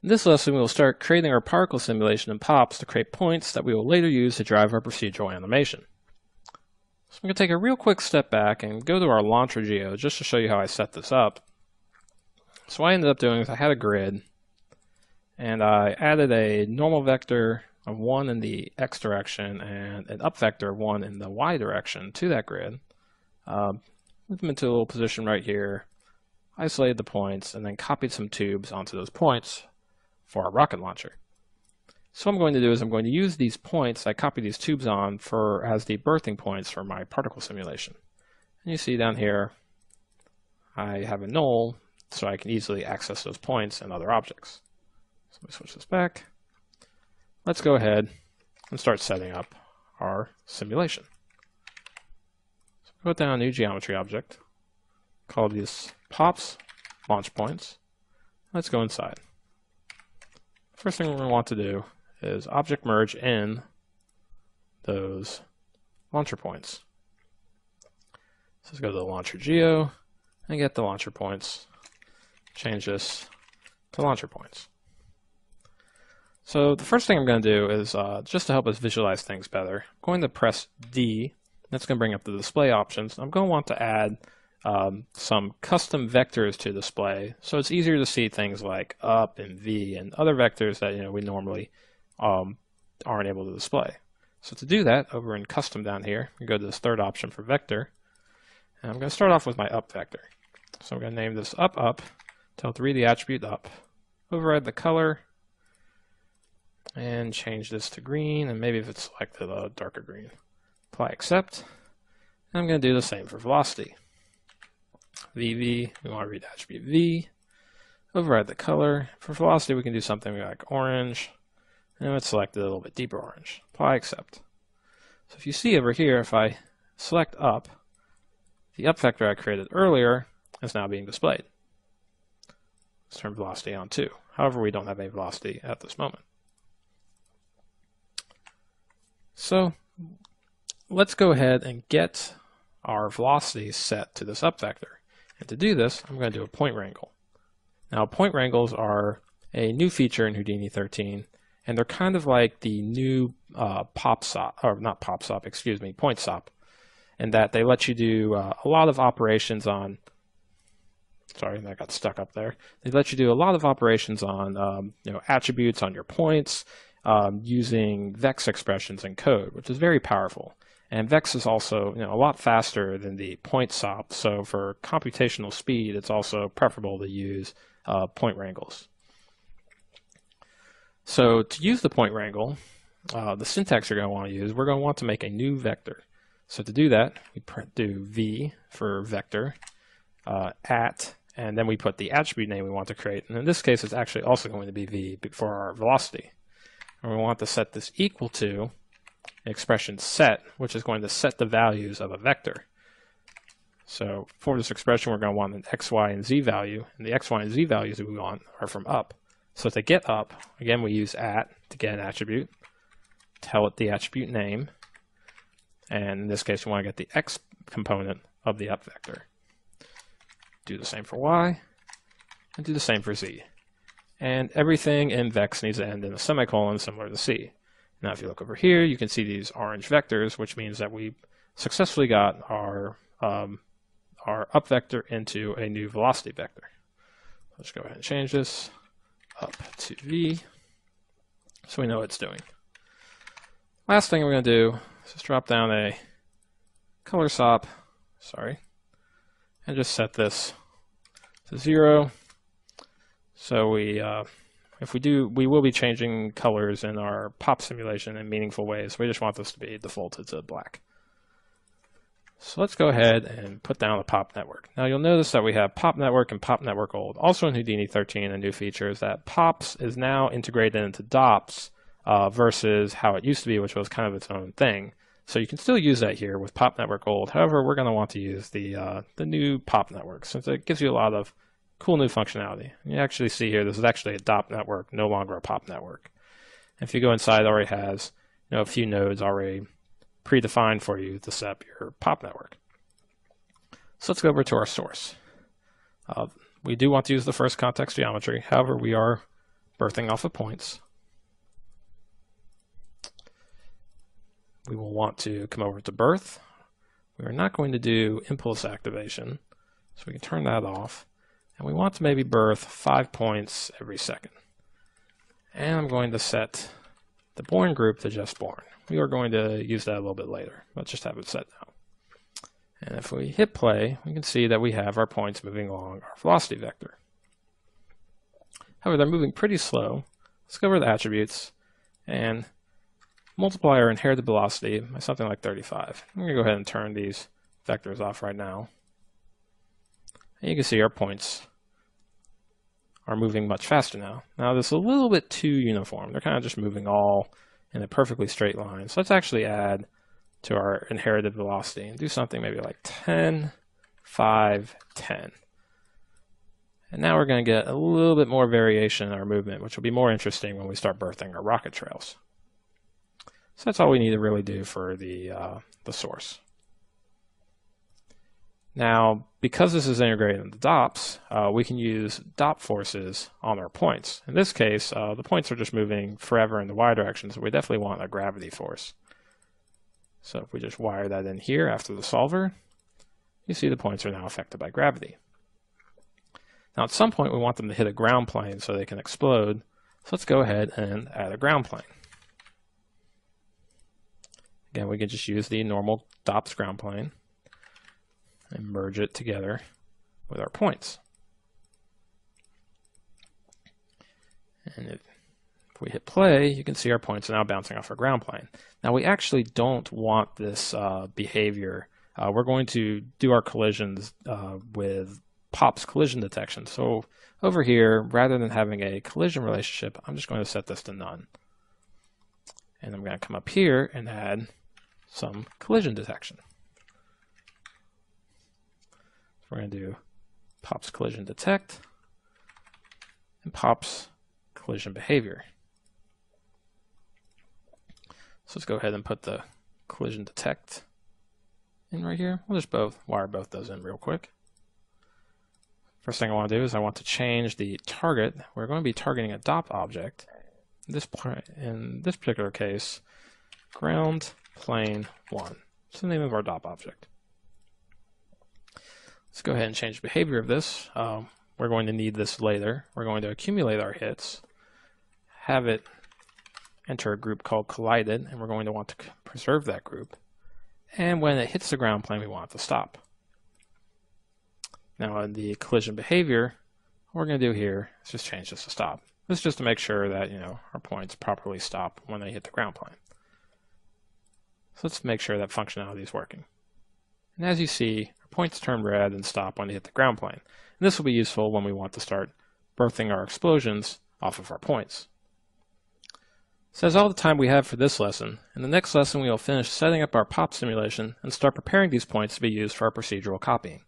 In this lesson, we will start creating our particle simulation in POPs to create points that we will later use to drive our procedural animation. So I'm going to take a real quick step back and go to our launcher geo just to show you how I set this up. So what I ended up doing is I had a grid, and I added a normal vector of 1 in the x direction and an up vector of 1 in the y direction to that grid. Moved them into a little position right here, isolated the points, and then copied some tubes onto those points for our rocket launcher. So what I'm going to do is I'm going to use these points I copied these tubes on as the birthing points for my particle simulation. And you see down here I have a null so I can easily access those points and other objects. So let me switch this back. Let's go ahead and start setting up our simulation. So put down a new geometry object, call these POPs launch points. Let's go inside. First thing we're going to want to do is object merge in those launcher points. So let's go to the launcher geo and get the launcher points. Change this to launcher points. So the first thing I'm going to do is, just to help us visualize things better, I'm going to press D. That's going to bring up the display options. I'm going to want to add some custom vectors to display, so it's easier to see things like up and V and other vectors that we normally aren't able to display. So to do that, over in custom down here, we go to this third option for vector, and I'm going to start off with my up vector. So I'm going to name this up, tell it to read the attribute up, override the color, and change this to green, and maybe if it's selected, a darker green. Apply accept, and I'm going to do the same for velocity. VV, we want to read attribute V, override the color. For velocity, we can do something like orange, and let's select it a little bit deeper orange. Apply accept. So if you see over here, if I select up, the up vector I created earlier is now being displayed. Let's turn velocity on too. However, we don't have any velocity at this moment. So let's go ahead and get our velocity set to this up vector. And to do this, I'm going to do a point wrangle. Now, point wrangles are a new feature in Houdini 13, and they're kind of like the new point SOP, in that they let you do a lot of operations on. Sorry, that got stuck up there. They let you do a lot of operations on attributes on your points using VEX expressions in code, which is very powerful. And VEX is also a lot faster than the point SOP, so for computational speed, it's also preferable to use point wrangles. So to use the point wrangle, the syntax you're going to want to use, we're going to want to make a new vector. So to do that, we do V for vector, and then we put the attribute name we want to create. And in this case, it's actually also going to be V for our velocity. And we want to set this equal to expression set, which is going to set the values of a vector. So for this expression, we're going to want an x, y, and z value, and the x, y, and z values that we want are from up. So to get up, again, we use at to get an attribute, tell it the attribute name, and in this case, we want to get the x component of the up vector. Do the same for y, and do the same for z. And everything in VEX needs to end in a semicolon similar to C. Now if you look over here, you can see these orange vectors, which means that we successfully got our up vector into a new velocity vector. Let's go ahead and change this up to V so we know what it's doing. Last thing we're going to do is just drop down a color SOP, and just set this to 0. So we will be changing colors in our POP simulation in meaningful ways. We just want this to be defaulted to black. So let's go ahead and put down the POP network. Now you'll notice that we have POP network and POP network old. Also in Houdini 13, a new feature is that POPs is now integrated into DOPS versus how it used to be, which was kind of its own thing. So you can still use that here with POP network old. However, we're going to want to use the new POP network since it gives you a lot of cool new functionality. You actually see here, this is actually a DOP network, no longer a POP network. If you go inside, it already has a few nodes already predefined for you to set up your POP network. So let's go over to our source. We do want to use the first context geometry. However, we are birthing off of points. We will want to come over to birth. We are not going to do impulse activation, so we can turn that off. And we want to maybe birth 5 points every second. And I'm going to set the born group to just born. We are going to use that a little bit later. Let's just have it set now. And if we hit play, we can see that we have our points moving along our velocity vector. However, they're moving pretty slow. Let's go over the attributes and multiply our inherited velocity by something like 35. I'm going to go ahead and turn these vectors off right now. And you can see our points are moving much faster now. Now this is a little bit too uniform. They're kind of just moving all in a perfectly straight line. So let's actually add to our inherited velocity and do something maybe like 10, 5, 10. And now we're going to get a little bit more variation in our movement, which will be more interesting when we start birthing our rocket trails. So that's all we need to really do for the source. Now, because this is integrated into DOPS, we can use DOP forces on our points. In this case, the points are just moving forever in the y direction, so we definitely want a gravity force. So if we just wire that in here after the solver, you see the points are now affected by gravity. Now at some point we want them to hit a ground plane so they can explode, so let's go ahead and add a ground plane. Again, we can just use the normal DOPS ground plane and merge it together with our points. And if we hit play, you can see our points are now bouncing off our ground plane. Now we actually don't want this behavior. We're going to do our collisions with POPs collision detection. So over here, rather than having a collision relationship, I'm just going to set this to none. And I'm going to come up here and add some collision detection. We're going to do POPs collision detect and POPs collision behavior. So let's go ahead and put the collision detect in right here. We'll just wire both those in real quick. First thing I want to do is I want to change the target. We're going to be targeting a DOP object. In this particular case, ground plane 1. It's the name of our DOP object. Let's go ahead and change the behavior of this. We're going to need this later. We're going to accumulate our hits, have it enter a group called collided, and we're going to want to preserve that group. And when it hits the ground plane, we want it to stop. Now in the collision behavior, what we're going to do here is just change this to stop. This is just to make sure that our points properly stop when they hit the ground plane. So let's make sure that functionality is working. And as you see, our points turn red and stop when they hit the ground plane. And this will be useful when we want to start birthing our explosions off of our points. So that's all the time we have for this lesson. In the next lesson, we will finish setting up our POP simulation and start preparing these points to be used for our procedural copying.